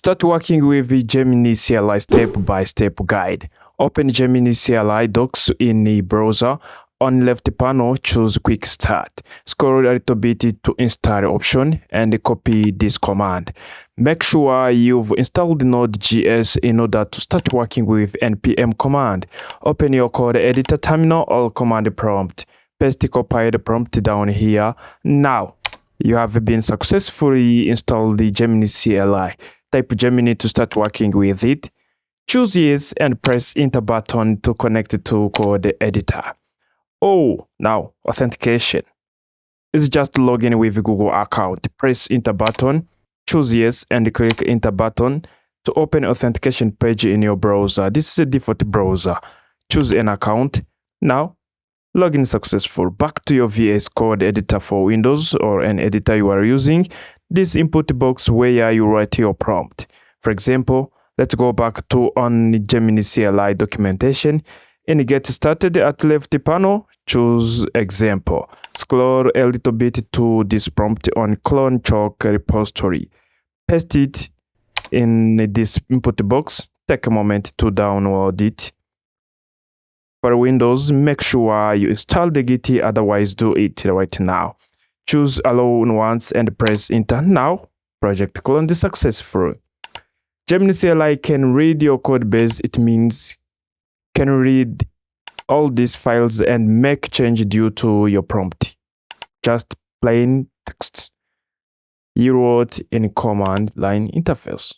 Start working with the Gemini CLI step-by-step guide. Open Gemini CLI docs in the browser. On left panel, choose Quick Start. Scroll a little bit to install option and copy this command. Make sure you've installed Node.js in order to start working with npm command. Open your code editor terminal or command prompt. Paste the compiled prompt down here. Now, you have been successfully installed the Gemini CLI. Type Gemini to start working with it. Choose Yes and press Enter button to connect to code editor. Oh, now authentication. It's just log in with Google account. Press Enter button, choose Yes and click Enter button to open authentication page in your browser. This is a default browser. Choose an account. Now, login successful. Back to your VS Code editor for Windows or an editor you are using. This input box where you write your prompt. For example, let's go back to on Gemini CLI documentation. In Get Started at left panel, choose Example. Scroll a little bit to this prompt on Clone Chalk repository. Paste it in this input box. Take a moment to download it. For Windows, make sure you install the Git, otherwise do it right now. Choose Allow once and press Enter. Now, project cloned successful. Gemini CLI can read your code base. It means can read all these files and make change due to your prompt. Just plain text you wrote in command line interface.